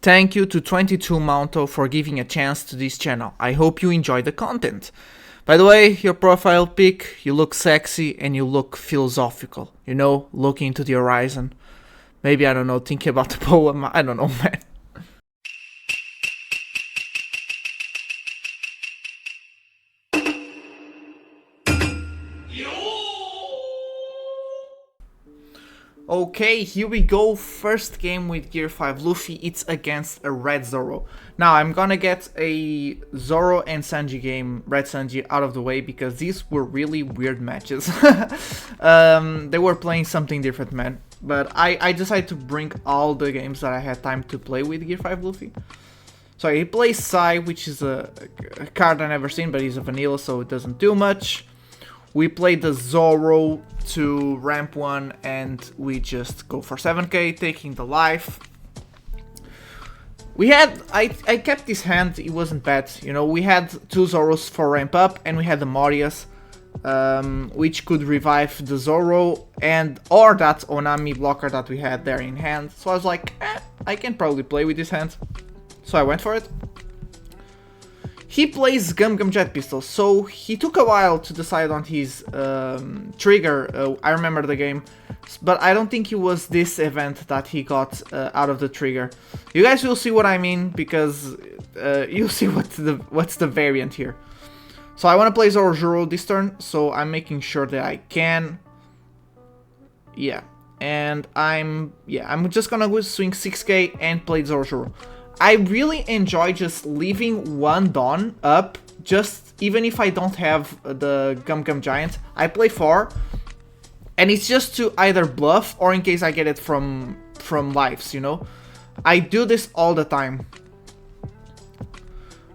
Thank you to 22 Mounto for giving a chance to this channel. I hope you enjoy the content. By the way, your profile pic, you look sexy and you look philosophical. You know, looking into the horizon. Maybe, I don't know, thinking about the poem. I don't know, man. Okay, here we go. First game with Gear 5 Luffy. It's against a Red Zoro. Now, I'm gonna get a Zoro and Sanji game, Red Sanji, out of the way because these were really weird matches. They were playing something different, man. But I decided to bring all the games that I had time to play with Gear 5 Luffy. So he plays Sai, which is a card I've never seen, but he's a vanilla, so it doesn't do much. We played the Zoro to ramp 1 and we just go for 7k, taking the life. We had, I kept this hand, it wasn't bad, you know, we had 2 Zoros for ramp up and we had the Morias, which could revive the Zoro or that Onami blocker that we had there in hand. So I was like, I can probably play with this hand. So I went for it. He plays Gum Gum Jet Pistol, so he took a while to decide on his trigger. I remember the game, but I don't think it was this event that he got out of the trigger. You guys will see what I mean, because you'll see what's the variant here. So I want to play Zoro this turn, so I'm making sure that I can. Yeah, and I'm just gonna go swing 6k and play Zoro. I really enjoy just leaving one Dawn up, just even if I don't have the Gum Gum Giant. I play 4, and it's just to either bluff or in case I get it from lives, you know? I do this all the time.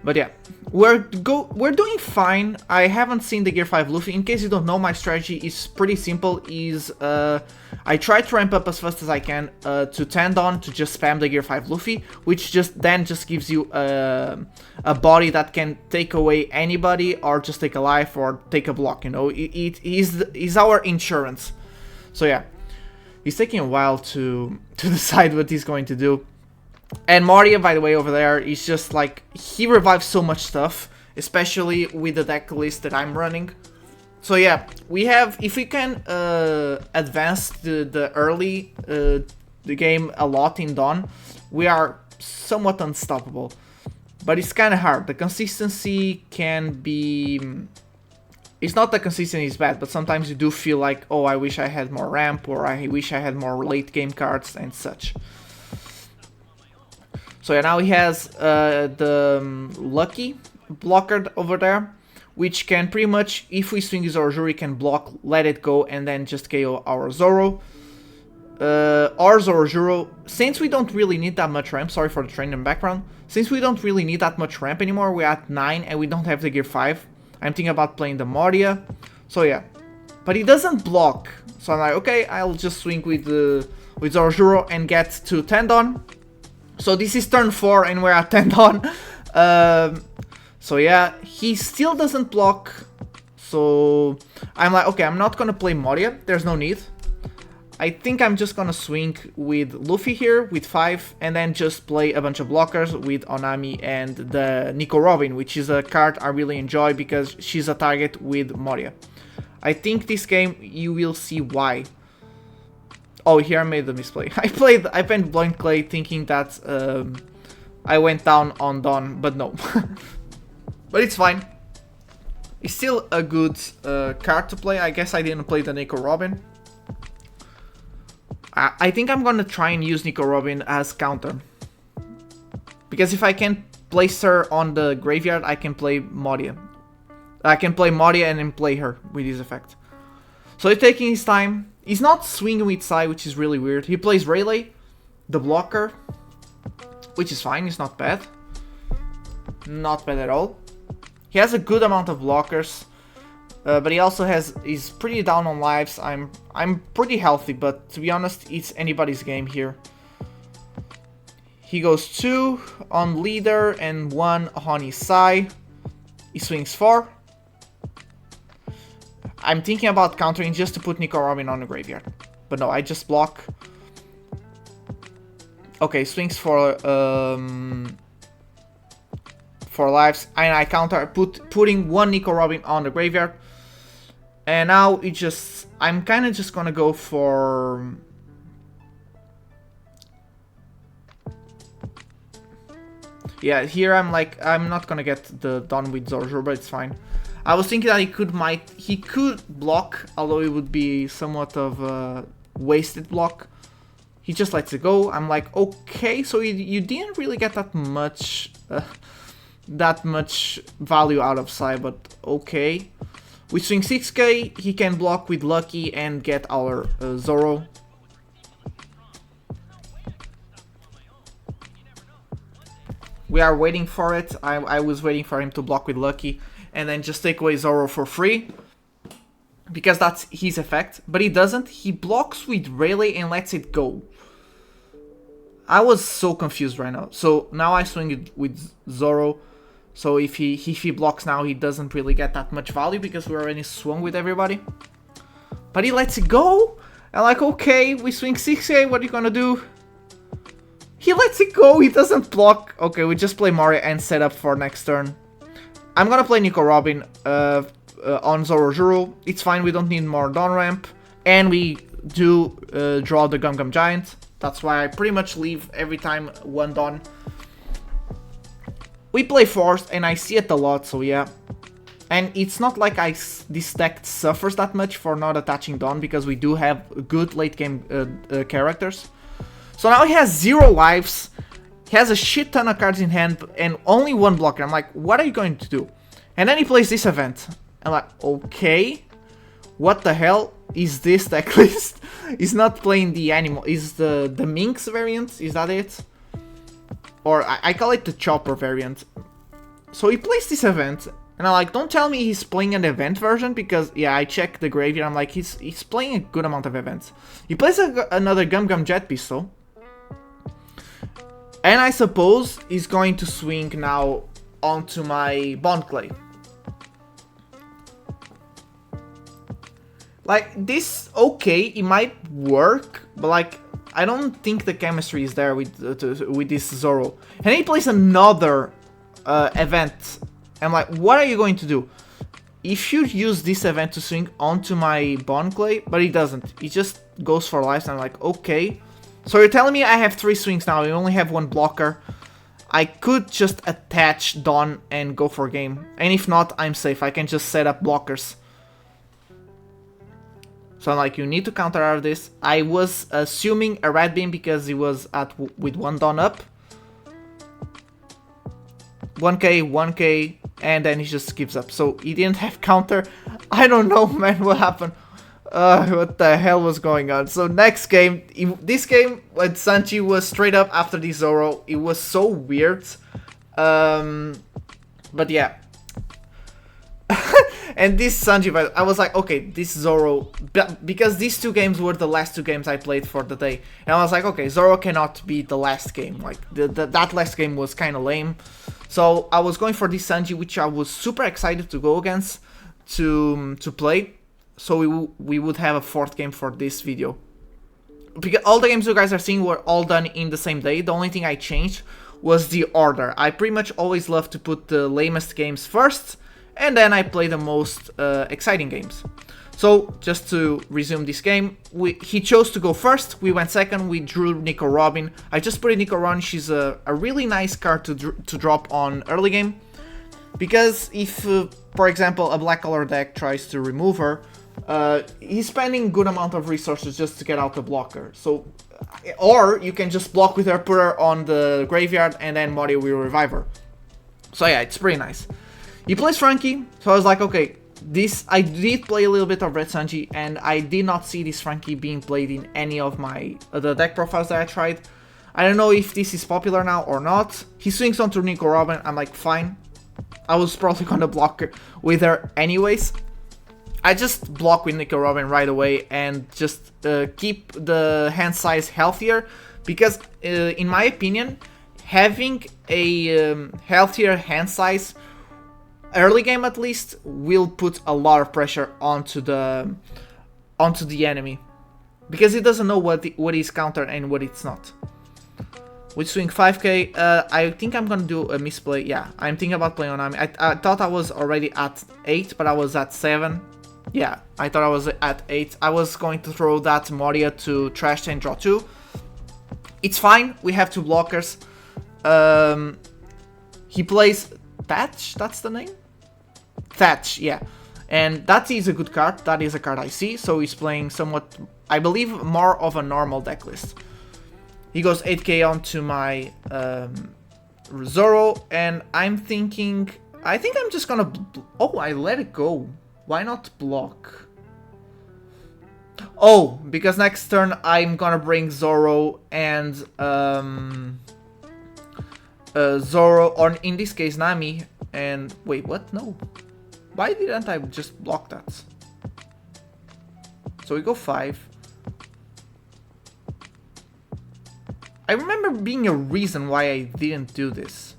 But yeah, we're doing fine. I haven't seen the Gear 5 Luffy. In case you don't know, my strategy is pretty simple. I try to ramp up as fast as I can to 10 Dawn to just spam the Gear 5 Luffy, which just gives you a body that can take away anybody or just take a life or take a block, you know? He's our insurance. So yeah, he's taking a while to decide what he's going to do. And Moria, by the way, over there, is just like, he revives so much stuff, especially with the deck list that I'm running. So yeah, we have, if we can advance the early the game a lot in Dawn, we are somewhat unstoppable. But it's kind of hard. The consistency can be... It's not that consistency is bad, but sometimes you do feel like, oh, I wish I had more ramp, or I wish I had more late game cards and such. So yeah, now he has the Lucky blocker over there, which can pretty much, if we swing Zoro, he can block, let it go, and then just KO our Zoro. Our Zoro, since we don't really need that much ramp, sorry for the train in the background, since we don't really need that much ramp anymore, we're at 9 and we don't have the Gear 5, I'm thinking about playing the Moria. So yeah, but he doesn't block, so I'm like, okay, I'll just swing with Zoro and get to 10 Dawn. So this is turn 4 and we're at 10 Dawn. So yeah, he still doesn't block. So I'm like, okay, I'm not gonna play Moria. There's no need. I think I'm just gonna swing with Luffy here with 5 and then just play a bunch of blockers with Onami and the Nico Robin, which is a card I really enjoy because she's a target with Moria. I think this game you will see why. Oh, here I made the misplay. I played Blind Clay thinking that I went down on Dawn, but no. But it's fine. It's still a good card to play. I guess I didn't play the Nico Robin. I think I'm gonna try and use Nico Robin as counter. Because if I can place her on the graveyard, I can play Moria. I can play Moria and then play her with this effect. So he's taking his time. He's not swinging with Sai, which is really weird. He plays Rayleigh, the blocker, which is fine. It's not bad. Not bad at all. He has a good amount of blockers, but he also he's pretty down on lives. I'm pretty healthy, but to be honest, it's anybody's game here. He goes 2 on leader and 1 on his Sai. He swings 4. I'm thinking about countering just to put Nico Robin on the graveyard. But no, I just block. Okay, swings for lives, and I counter putting one Nico Robin on the graveyard. And now it just, I'm kind of just gonna go for... Yeah, here I'm like, I'm not gonna get the done with Zoro, but it's fine. I was thinking that he could block, although it would be somewhat of a wasted block. He just lets it go. I'm like, okay, so you didn't really get that much value out of Sai, but okay. We swing 6k, he can block with Lucky and get our Zoro. We are waiting for it. I was waiting for him to block with Lucky and then just take away Zoro for free, because that's his effect. But he doesn't. He blocks with Rayleigh and lets it go. I was so confused right now. So now I swing it with Zoro. So if he blocks now, he doesn't really get that much value because we already swung with everybody. But he lets it go. And like, okay, we swing 6k, what are you gonna do? He lets it go, he doesn't block. Okay, we just play Mario and set up for next turn. I'm gonna play Nico Robin on Zoro Juro. It's fine, we don't need more Dawn Ramp. And we do draw the Gum Gum Giant. That's why I pretty much leave every time one Dawn. We play Forced, and I see it a lot, so yeah. And it's not like this deck suffers that much for not attaching Dawn, because we do have good late game characters. So now he has 0 lives, he has a shit ton of cards in hand, and only one blocker. I'm like, what are you going to do? And then he plays this event. I'm like, okay, what the hell is this deck list? He's not playing the animal, is the Minx variant, is that it? Or I call it the Chopper variant. So he plays this event, and I'm like, don't tell me he's playing an event version, because yeah, I checked the graveyard, I'm like, he's playing a good amount of events. He plays another Gum Gum Jet Pistol. And I suppose he's going to swing now onto my Bond Clay. Like, this, okay, it might work, but like, I don't think the chemistry is there with this Zoro. And he plays another event. I'm like, what are you going to do? If you use this event to swing onto my Bond Clay, but he doesn't. He just goes for lives, and I'm like, okay. So you're telling me I have 3 swings now, I only have 1 blocker. I could just attach Dawn and go for game. And if not, I'm safe. I can just set up blockers. So I'm like, you need to counter out of this. I was assuming a Red Beam because he was with 1 Dawn up. 1k, 1k, and then he just gives up. So he didn't have counter. I don't know, man, what happened. What the hell was going on? So next game, this game when Sanji was straight up after the Zoro, it was so weird. But yeah. And this Sanji, I was like, okay, this Zoro, because these 2 games were the last 2 games I played for the day. And I was like, okay, Zoro cannot be the last game. Like, that last game was kind of lame. So I was going for this Sanji, which I was super excited to go against, to play. So we would have a 4th game for this video. Because all the games you guys are seeing were all done in the same day. The only thing I changed was the order. I pretty much always love to put the lamest games first, and then I play the most exciting games. So just to resume this game, he chose to go first, we went second, we drew Nico Robin. I just put in Nico Robin, she's a really nice card to drop on early game. Because if, for example, a black color deck tries to remove her, he's spending good amount of resources just to get out the blocker. So, or you can just block with her, put her on the graveyard, and then Mario will revive her. So yeah, it's pretty nice. He plays Frankie, so I was like, okay, I did play a little bit of Red Sanji, and I did not see this Frankie being played in any of my the deck profiles that I tried. I don't know if this is popular now or not. He swings onto Nico Robin, I'm like, fine. I was probably gonna block her with her anyways. I just block with Nico Robin right away and just keep the hand size healthier, because in my opinion, having a healthier hand size early game at least will put a lot of pressure onto the enemy, because he doesn't know what is counter and what it's not. We swing 5k. I think I'm gonna do a misplay. Yeah, I'm thinking about playing Onami. I thought I was already at 8, but I was at 7. Yeah, I thought I was at 8. I was going to throw that Moria to trash and draw 2. It's fine. We have 2 blockers. He plays Thatch. That's the name? Thatch, yeah. And that is a good card. That is a card I see. So he's playing somewhat, I believe, more of a normal deck list. He goes 8k onto my Zoro, and I'm thinking, I think I'm just gonna, oh, I let it go. Why not block? Oh, because next turn I'm gonna bring Zoro and Zoro, or in this case Nami, and wait, what? No. Why didn't I just block that? So we go 5. I remember being a reason why I didn't do this.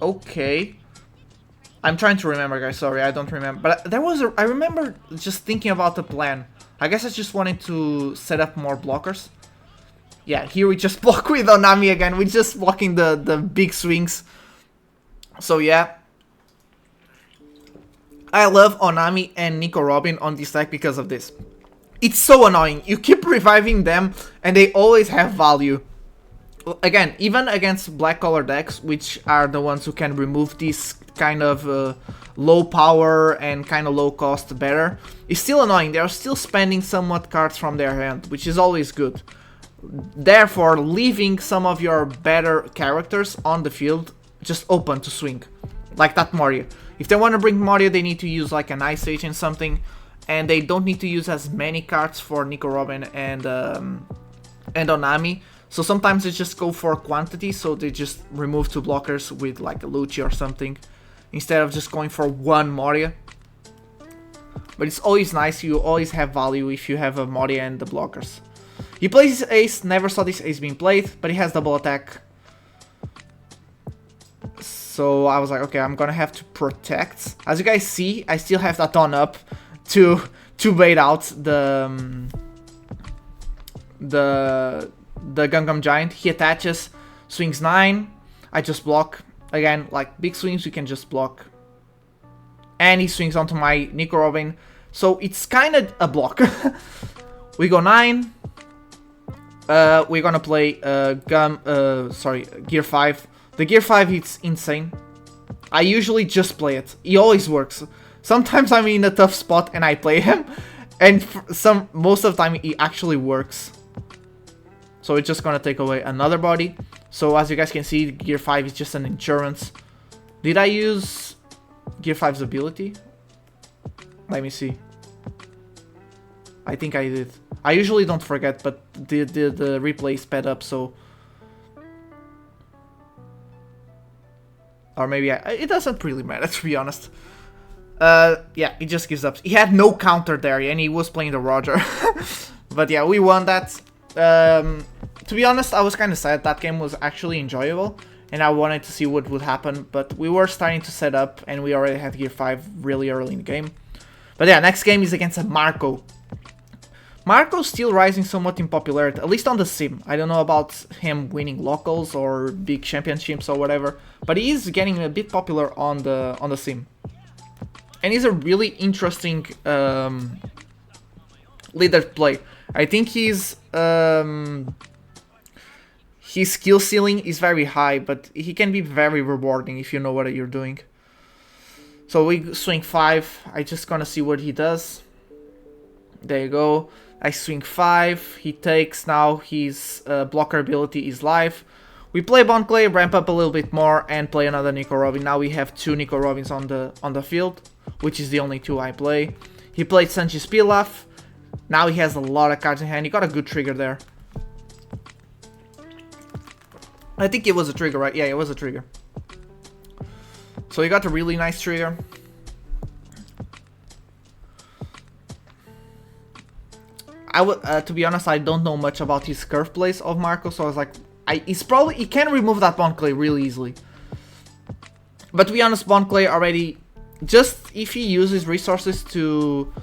Okay. I'm trying to remember, guys. Sorry, I don't remember. But there was I remember just thinking about the plan. I guess I just wanted to set up more blockers. Yeah, here we just block with Onami again. We're just blocking the big swings. So yeah. I love Onami and Nico Robin on this deck because of this. It's so annoying. You keep reviving them and they always have value. Again, even against black color decks, which are the ones who can remove this kind of low power and kind of low cost better, it's still annoying. They are still spending somewhat cards from their hand, which is always good. Therefore, leaving some of your better characters on the field just open to swing. Like that Moria. If they want to bring Moria, they need to use like an Ice Age and something. And they don't need to use as many cards for Nico Robin and Onami. So sometimes they just go for quantity, so they just remove 2 blockers with like a Lucci or something, instead of just going for 1 Moria. But it's always nice, you always have value if you have a Moria and the blockers. He plays his ace, never saw this ace being played, but he has double attack. So I was like, okay, I'm gonna have to protect. As you guys see, I still have that on up to bait out the Gungam Giant. He attaches, swings 9. I just block. Again, like big swings, you can just block. And he swings onto my Nico Robin. So it's kind of a block. We go 9. We're gonna play Gear 5. The Gear 5, it's insane. I usually just play it. He always works. Sometimes I'm in a tough spot and I play him. And most of the time he actually works. So it's just gonna take away another body. So as you guys can see, Gear 5 is just an insurance. Did I use Gear 5's ability? Let me see. I think I did. I usually don't forget, but the replay sped up, so... Or maybe it doesn't really matter, to be honest. Yeah, he just gives up. He had no counter there, and he was playing the Roger. But yeah, we won that. To be honest, I was kind of sad. That game was actually enjoyable, and I wanted to see what would happen, but we were starting to set up, and we already had Gear 5 really early in the game. But yeah, next game is against a Marco. Marco's still rising somewhat in popularity, at least on the sim. I don't know about him winning locals or big championships or whatever, but he is getting a bit popular on the sim. And he's a really interesting leader to play. I think his skill ceiling is very high, but he can be very rewarding if you know what you're doing. So we swing 5. I just gonna see what he does. There you go. I swing 5. He takes. Now his blocker ability is live. We play Bon Clay, ramp up a little bit more, and play another Nico Robin. Now we have 2 Nico Robins on the field, which is the only 2 I play. He played Sanji's Pilaf. Now he has a lot of cards in hand. He got a good trigger there. I think it was a trigger, right? Yeah, it was a trigger. So he got a really nice trigger. To be honest, I don't know much about his curve plays of Marco, so I was like, he can remove that Bon Clay really easily. But to be honest, Bon Clay already, just if he uses resources to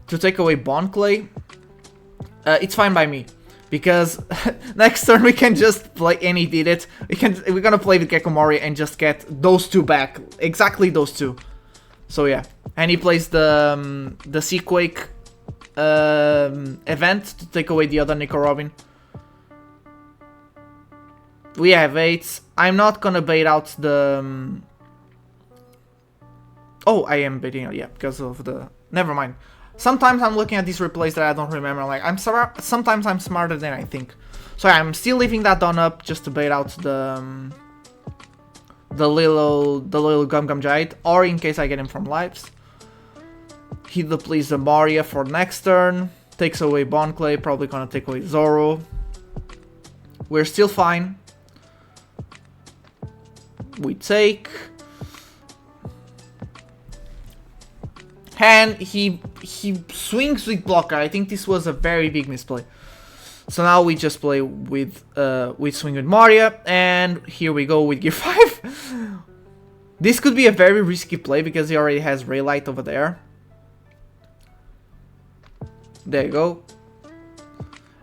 take away Bon Clay, It's fine by me. Because next turn we can just play, and he did it. We're gonna play with Gekomori and just get those two back. Exactly those two. So yeah. And he plays the Seaquake event to take away the other Nico Robin. We have 8s. I'm not gonna bait out the... Oh, I am baiting out, yeah, because of the... Never mind. Sometimes I'm looking at these replays that I don't remember. Like, sometimes I'm smarter than I think. So yeah, I'm still leaving that Dawn up just to bait out the little Gum Giant, or in case I get him from lives. He depletes the Maria for next turn. Takes away Bon Clay, probably gonna take away Zoro. We're still fine. We take... And he swings with blocker. I think this was a very big misplay. So now we just play with swing with Maria, and here we go with gear 5. This could be a very risky play because he already has Ray Light over there. There you go.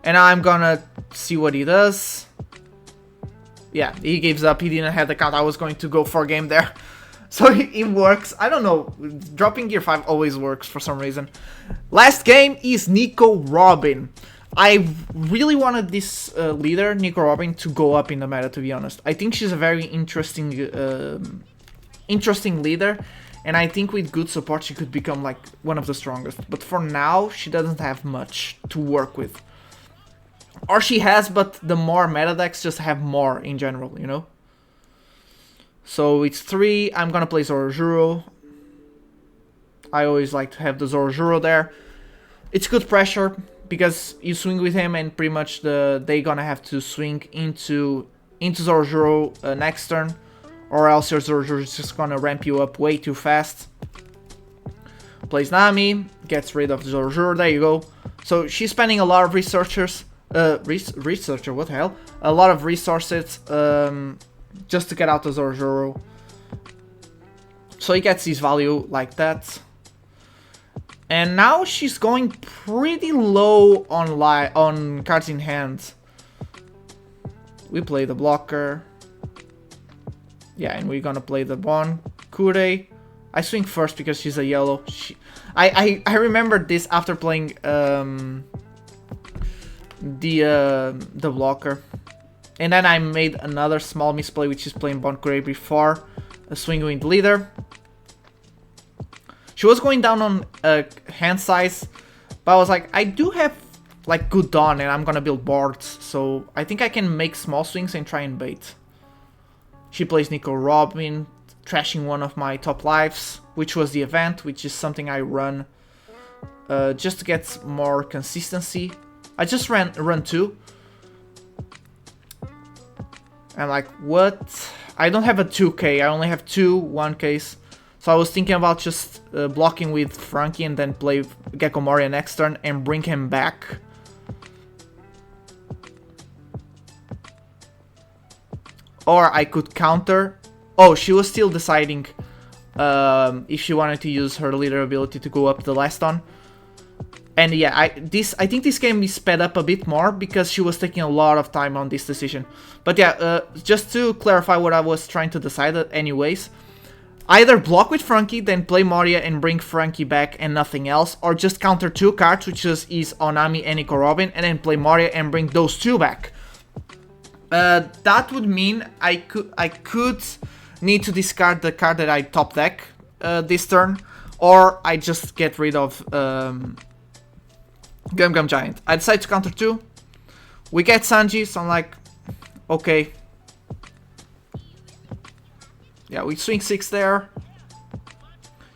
And I'm gonna see what he does. Yeah, he gives up. He didn't have the count. I was going to go for a game there. So it works. I don't know. Dropping gear 5 always works for some reason. Last game is Nico Robin. I really wanted this leader, Nico Robin, to go up in the meta, to be honest. I think she's a very interesting leader. And I think with good support she could become like one of the strongest. But for now, she doesn't have much to work with. Or she has, but the more meta decks just have more in general, you know? So it's 3, I'm gonna play Zoro. I always like to have the Zoro there. It's good pressure, because you swing with him and pretty much they gonna have to swing into Zoro next turn. Or else your Zoro is just gonna ramp you up way too fast. Plays Nami, gets rid of Zoro, there you go. So she's spending a lot of researcher, what the hell? A lot of resources, just to get out of Zoro. So he gets his value like that. And now she's going pretty low on cards in hand. We play the blocker. Yeah, and we're gonna play the Bon Kure. I swing first because she's a yellow. I remember this after playing the blocker. And then I made another small misplay, which is playing Bon Kure before swinging with leader. She was going down on hand size, but I was like, I do have like good Dawn and I'm gonna build boards, so I think I can make small swings and try and bait. She plays Nico Robin, trashing one of my top lives, which was the event, which is something I run just to get more consistency. I just run 2. I'm like, what? I don't have a 2k, I only have 2 1ks. So I was thinking about just blocking with Frankie and then play Gekomori next turn and bring him back. Or I could counter. Oh, she was still deciding if she wanted to use her leader ability to go up the last turn. And yeah, I think this can be sped up a bit more because she was taking a lot of time on this decision. But yeah, just to clarify what I was trying to decide anyways. Either block with Frankie, then play Maria and bring Frankie back and nothing else. Or just counter 2 cards, which is Onami and Nico Robin, and then play Maria and bring those 2 back. That would mean I could need to discard the card that I top deck this turn. Or I just get rid of Gum Giant. I decide to counter 2. We get Sanji, so I'm like, okay. Yeah, we swing 6 there.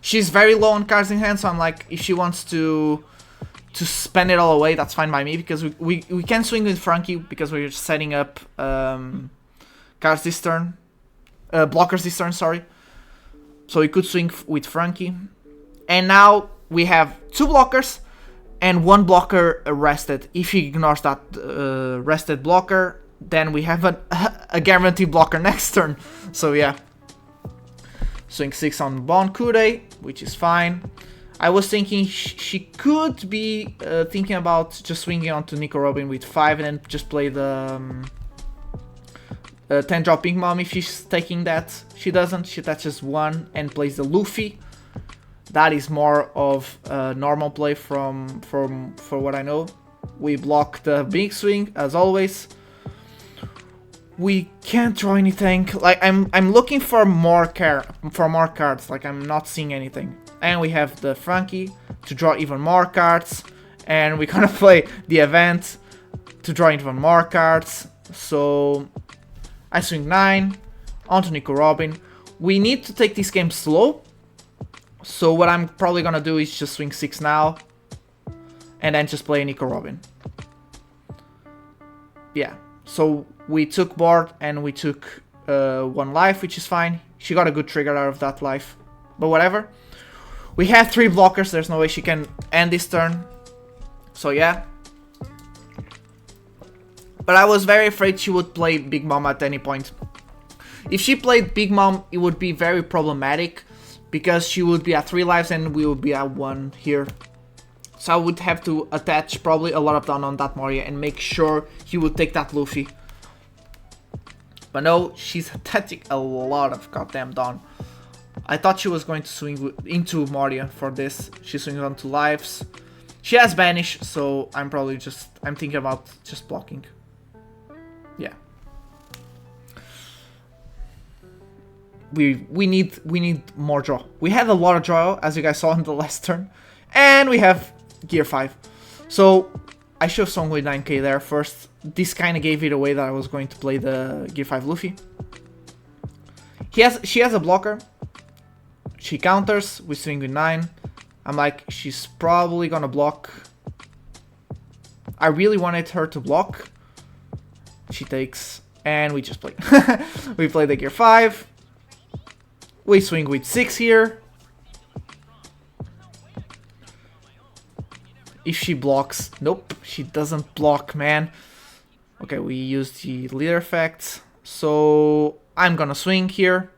She's very low on cards in hand, so I'm like, if she wants to spend it all away, that's fine by me, because we can swing with Frankie because we're setting up cards this turn. Blockers this turn, sorry. So we could swing with Frankie. And now we have 2 blockers and 1 blocker rested. If he ignores that rested blocker, then we have a guaranteed blocker next turn. So yeah. Swing 6 on Bon Kure, which is fine. I was thinking she could be thinking about just swinging onto Nico Robin with 5 and then just play the 10 drop Pink Mom if she's taking that. She doesn't, she touches 1 and plays the Luffy. That is more of a normal play for what I know. We block the big swing as always. We can't draw anything. Like I'm looking for more cards. Like I'm not seeing anything. And we have the Frankie to draw even more cards. And we're gonna play the event to draw even more cards. So I swing 9 onto Nico Robin. We need to take this game slow. So what I'm probably gonna do is just swing 6 now. And then just play Nico Robin. Yeah. So we took board and we took 1 life, which is fine. She got a good trigger out of that life. But whatever. We have 3 blockers, there's no way she can end this turn. So yeah. But I was very afraid she would play Big Mom at any point. If she played Big Mom, it would be very problematic. Because she would be at 3 lives and we would be at 1 here. So I would have to attach probably a lot of down on that Moria and make sure he would take that Luffy. But no, she's attaching a lot of goddamn down. I thought she was going to swing into Moria for this. She swings on 2 lives. She has Banish, so I'm thinking about just blocking. Yeah. We need more draw. We had a lot of draw, as you guys saw in the last turn. And we have Gear 5. So I should have swung with 9k there first. This kind of gave it away that I was going to play the Gear 5 Luffy. She has a blocker. She counters, we swing with 9. I'm like, she's probably gonna block. I really wanted her to block. She takes, and we just play. We play the Gear 5. We swing with 6 here. If she blocks, nope, she doesn't block, man. Okay, we use the leader effect. So I'm gonna swing here.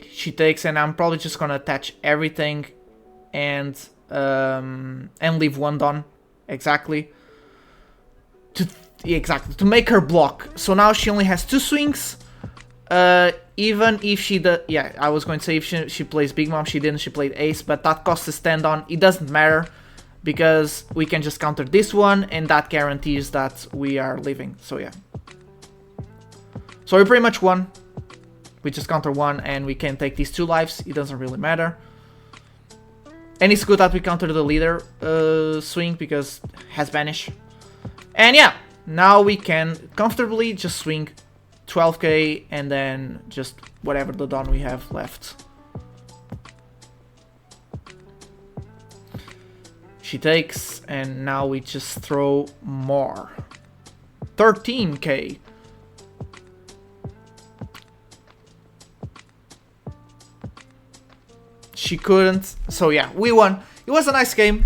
She takes, and I'm probably just gonna attach everything and leave 1 done. Exactly. To make her block. So now she only has 2 swings. Even if she does, yeah, I was going to say if she plays Big Mom, she didn't, she played Ace, but that costs a stand on. It doesn't matter because we can just counter this one and that guarantees that we are living. So yeah. So we pretty much won. We just counter 1 and we can take these 2 lives. It doesn't really matter. And it's good that we counter the leader swing because it has Banish. And yeah, now we can comfortably just swing 12k and then just whatever the Dawn we have left. She takes and now we just throw more. 13k. She couldn't, so yeah, we won. It was a nice game.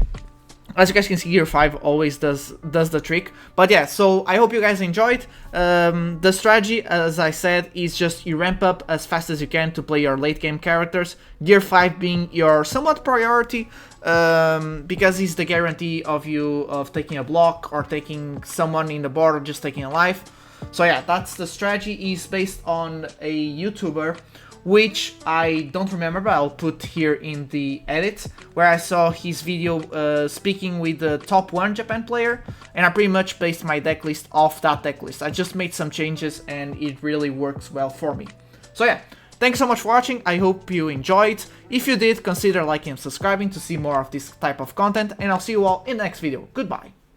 As you guys can see, Gear 5 always does the trick. But yeah, so I hope you guys enjoyed. The strategy, as I said, is just you ramp up as fast as you can to play your late game characters. Gear 5 being your somewhat priority, because it's the guarantee of taking a block or taking someone in the board or just taking a life. So yeah, that's the strategy. Is based on a YouTuber, which I don't remember, but I'll put here in the edit, where I saw his video speaking with the top 1 Japan player, and I pretty much based my deck list off that deck list. I just made some changes and it really works well for me. So yeah, thanks so much for watching, I hope you enjoyed. If you did, consider liking and subscribing to see more of this type of content, and I'll see you all in the next video. Goodbye!